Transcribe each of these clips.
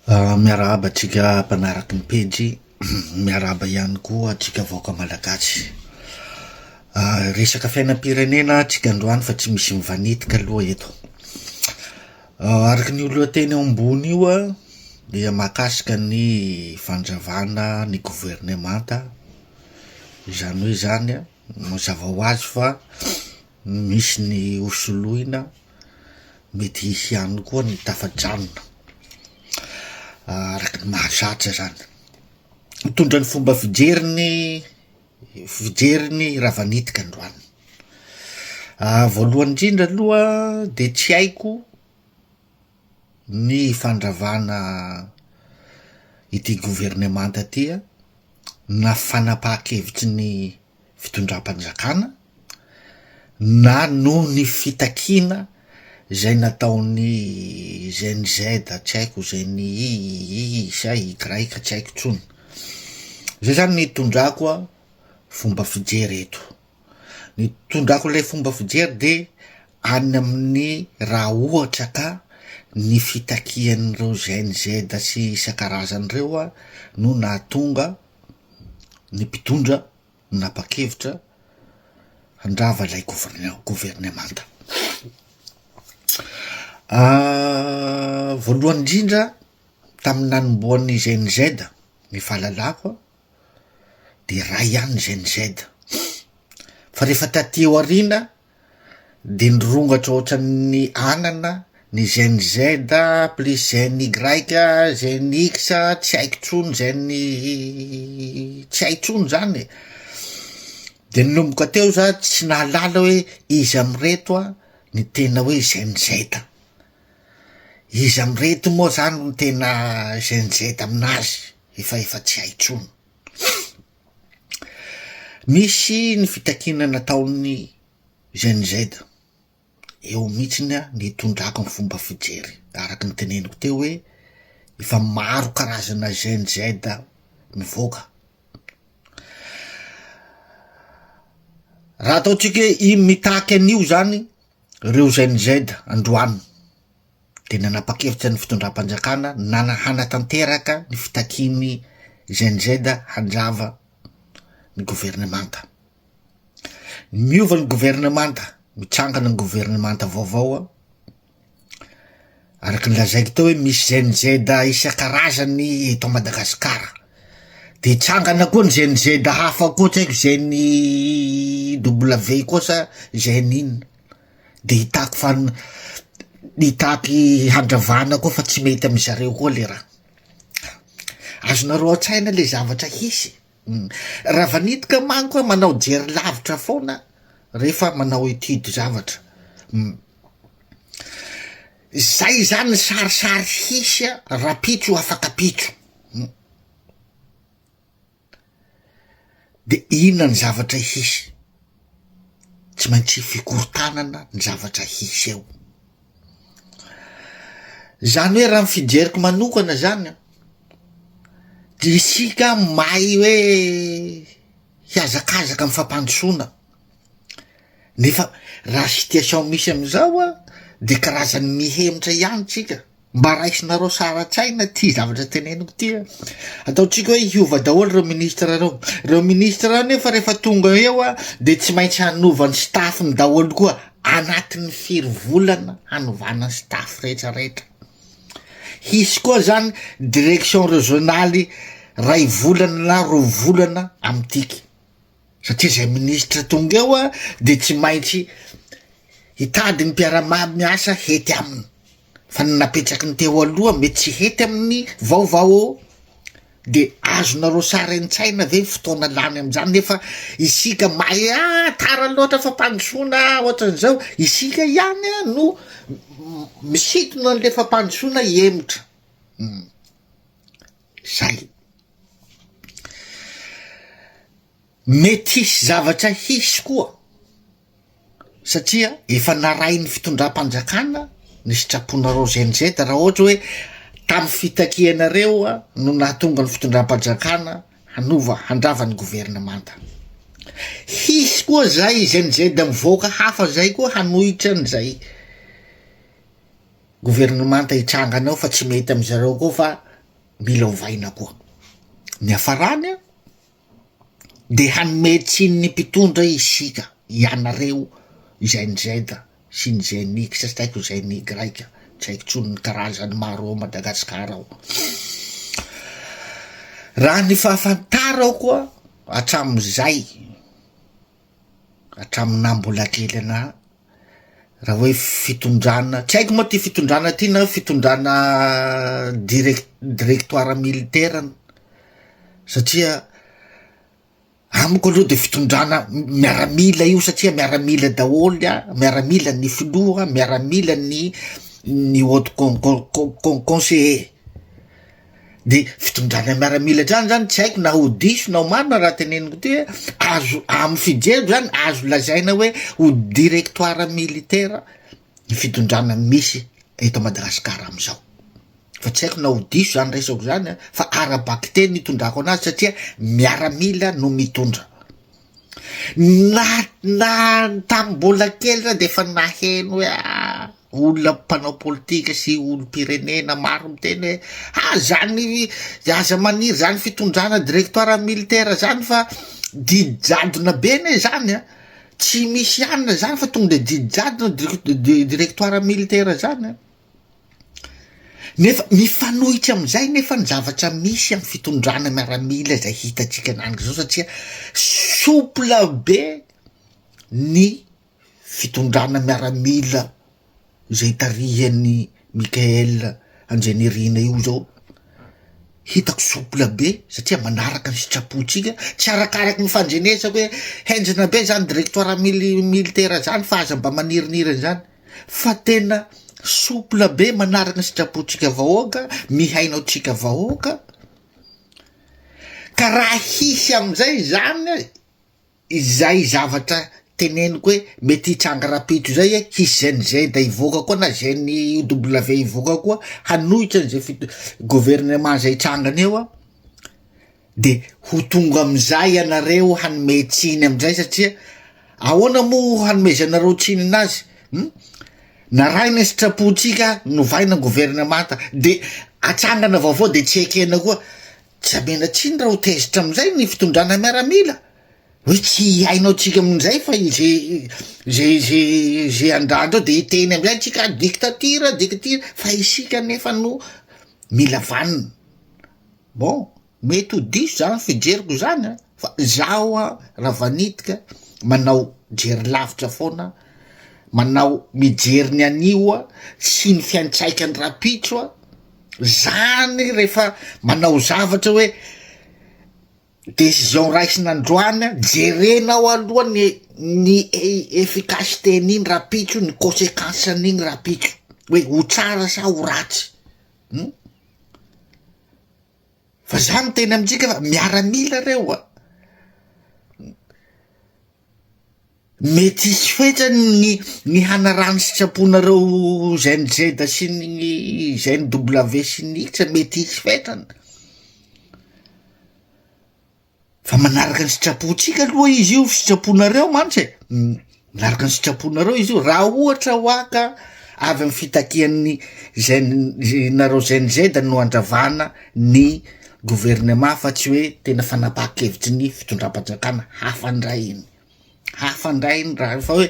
Miarahaba atsika mpanaraky ny pejy, miarahaba ihany koa atsika vahoaka malagasy. Resaka fiainam-pirenena atsika androany fa tsy misy mivanitika aloha eto. Araky ny lohateny eo ambony io dia mahakasika ny fandravana ny gouvernemanta, izany hoe zany mazava ho azy fa misy ny hosoloina, mety hisy ihany koa ny tafajanona. Araky ny mahazatra zany mitondra ny fomba fijeriny ravanitika androany. Voalohany indrindra aloha de tsy haiko ny fandravana ity gouvernemanta tia na fanapahan-kevitry ny fitondram-panjakana na noho ny fitakiana zay nataony GNZ, tsy haiko zay ny isa igraika tsy haiko tsony. Zay zany ny tondrako fomba fijery eto. Ny tondrako ilay fomba fijery de any amin'ny raha ohatra ka ny fitakian'ireo GNZ sy isan-karazan'ireo no nahatonga ny mpitondra napa-kevitra handrava ilay gouvernemanta. Voalohany indrindra tamin'ny nanomboan'ny GNZ ny fahalalako de ray ihany GNZ, fa rehefa taty aoriana de nirongatra ohatran'ny anana ny GNZ plus GNY GNX tsy haiko tsony tsy haiko tsony zany de nomboka teo za tsy nahalala hoe izy amreto ny tena hoe GNZ. Izy amreto moa zany no tena GNZ aminazy efa tsy hay tsony. Misy ny fitakina nataon'ny GNZ eo mihitsiny ny tondrako ny fomba fijery, araky ny teneniko teo hoe efa maro karazana GNZ mivoaka. Raha ataotsika hoe mitaky an'io zany reo GNZ androany de nanapa-kevitra ny fitondram-panjakana hanatanteraka ny fitakiany GNZ handrava ny gouvernemanta. Miova ny gouvernemanta, mitsangana ny gouvernemanta vaovao araky ny lazaiko teo hoe misy GNZ isan-karazany eto Madagasikara, de tsangana koa ny GNZ hafa koa tsy haiko GNW koa sa GNIN, de hitaky handravana koa fa tsy mety amizareo koa le raha. Azonareo an-tsaina le zavatra hisy. Ravanitika manko manao jery lavitra foana rehefa manao etude zavatra. Zay zany sarisary hisy rapitso afaka pitso. De inona ny zavatra hisy? Tsy maintsy fikorontanana ny zavatra hisy eo. Zany hoe raha fijeriko manokana zany de isika mahay hoe hiazakazaka amin'ny fampandrosoana, nefa raha situation misy amizao de karazany mihemitra ihany tsika. Mba raisinareo sara-tsaina ty zavatra teneniko ty ataotsika hoe hiova daholo reo ministra nefa rehefa tonga eo de tsy maintsy hanova ny staffny daholo koa anatin'ny 4 volana hanovana ny staff rehetrarehetra. Hisy koa zany direction régionaly 2 volana na 2 volana amtiky, satria zay ministra tonga eo de tsy maintsy hitady ny mpiara-maby miasa hety aminy, fa napetraky ny teo aloha mety tsy hety amin'ny vaovao de azonareo sara an-tsaina ve fotoana lany amizany. Nefa isika mahay tara loatra fampandrosoana ohatran'izao, isika ihany no misitona an'le fampandrosoana hemitra. Zay mety hisy zavatra hisy koa satria efa naray ny fitondram-panjakana ny sitraponareo GNZ raha ohatra hoe tamy fitakianareo no nahatonga ny fitondram-panjakana handrava ny gouvernemanta. Hisy koa zay GNZ mivoaka hafa zay koa hanohitra an'izay gouvernemanta hitrangana ao fa tsy mety amizareo koa fa mila ovaina koa. Ny hafarany de hanometsiny ny mpitondra isika ianareo ZNZ sy ny ZNX sy taiko ZNY raika tsy haiko tsony ny karazany maro ao Madagasikara ao. Raha ny fahafantarao koa hatramizay, hatraminà mbola kely ana, raha hoe fitondrana, tsy haiko moa ty fitondrana ty na fitondrana directoire militaire, satria amiko aloha de fitondrana miaramila io, satria miaramila daholy miaramila ny filoha, miaramila ny haute conseiller. De fitondrana miaramila zany tsy haiko na ho diso na ho marina raha teneniko ty azo amy fijeriko zany azo lazaina hoe ho directoire militaire ny fitondrana misy eto Madagasikara amizao. Fa tsy haiko na ho diso zany resako zany fa arabaky teny nitondrako anazy satria miaramila no mitondra. Na tamy mbola kely ra de fa naheno hoe olona mpanao politika sy olom-pirenena maro miteny hoe zany aza maniry zany fitondrana directoire militaire zany fa didijadona be ne zany tsy misy anina zany fa tonga de didijadona directoire militaire zany nefa mifanohitra amizay nefa ny zavatra misy amy fitondrana miaramila zay hitatsika ananiko zao, satria soupla be ny fitondrana miaramila zay tarihan'ny Mikael Anjenerina io zao, hitako soupla be satria manaraka ny sitrapotsika, tsy arakaraky ny fandrenesako hoe henjana be zany directoire militaire zany fa aza mba maniriniriny zany, fa tena soupla be manaraka ny sitrapotsika vahoaka, mihainao tsika vahoaka. Ka raha hisy amizay zany izay zavatra teneniko hoe mety hitsanga rapitro zay hisy ZNZ ivoaka koa na ZNW ivoaka koa hanohitra an'izay gouvernement zay hitsangany eo de ho tonga amizay ianareo hanome tsiny amizay, satria ahoana mo hanome zanareo tsiny anazy naraina sitrapotsika novaina gouvernement de atsangana vaovao de tsy ekena koa tsy amena tsiny raha ho tezitra amizay ny fitondrana miaramila hoe tsy hainao tsika amin'izay fa ze andrandreo de hiteny amizay tsika dictature fa isika nefa no mila vanina. Bon, mety ho diso zany fijeriko zany fa zaho raha vanitika manao jery lavitra foana, manao mijery ny anio sy ny fiantraikany rapitro zany rehefa manao zavatra hoe décision raisin'androany jerenao aloha ny efficacité n'iny rapitro, ny conséquence n'iny rapitro hoe ho tsara sa ho ratsy. Fa zany tena amintsika fa miaramila reo mety hisy fetra ny hanarany sitraponareo ZNZ sy ny ZNW sy ny X mety hisy fetrany, fa manaraka ny sitrapontsika aloha izy io sitraponareo mantsy manaraka ny sitraponareo izy io raha ohatra hoaka avy amin'ny fitakian'ny nareo ZNZ no andravana ny gouvernement fa tsy hoe tena fanapaha-kevitry ny fitondram-panjakana hafandray iny raha fa hoe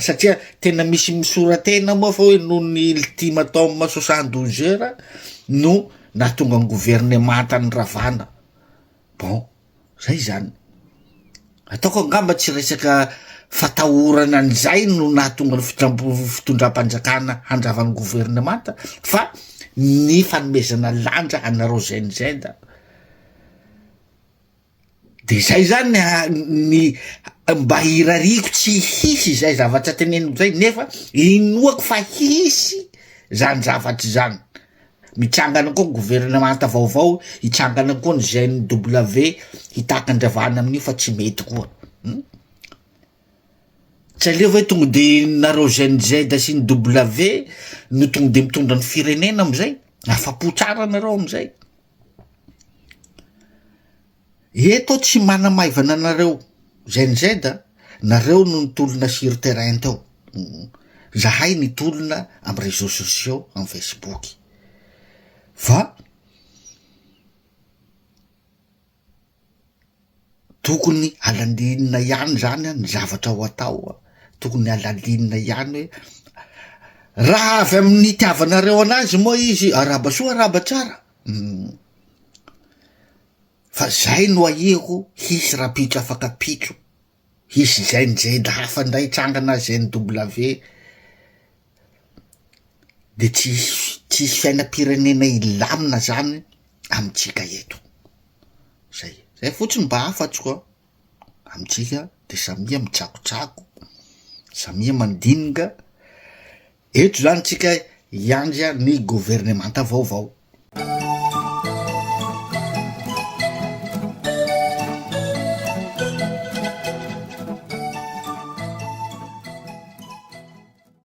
satria tena misy misoratena moa fa hoe noho ny ultimatum 72 heures no nahatonga ny gouvernement tany ravana. Bon, zay zany ataoko angamba tsy resaka fatahorana an'izay no nahatonga ny fitondram-panjakana handravan'ny gouvernement fa ny fanomezana lanja anareo ZNZ de zay zany ny mba hirariko tsy hisy zay zavatra teneniko zay nefa inoako fa hisy zany zavatra zany mitsangana koa gouvernement vaovao, hitsangana koa ny ZNW hitaka andravana amin'io fa tsy mety koa. Tsy aleo hoe tonga de nareo ZNZ sy ny W no tonga de mitondra ny firenena amizay, afa-po tsara nareo amizay. Eto tsy manamaivana nareo ZNZ nareo no nitolona sur terrain tao, zahay nitolona amy réseaux sociaux amy Facebook, fa tokony alalinina ihany zany ny zavatra ho atao, tokony alalinina ihany hoe raha avy amin'ny itiavanareo anazy moa izy araba soa araba tsara. Fa zay no ahiko hisy rapitso afaka pitso, hisy zay njenda hafa ndray trangana ZNW, de tsisy fiainam-pirenena ilamina zany amitsika eto. Zay fotsiny mba afatsiko amitsika, de samia mitsakotsako, samia mandinika. Eto zany tsika hiandry ny gouvernemanta vaovao.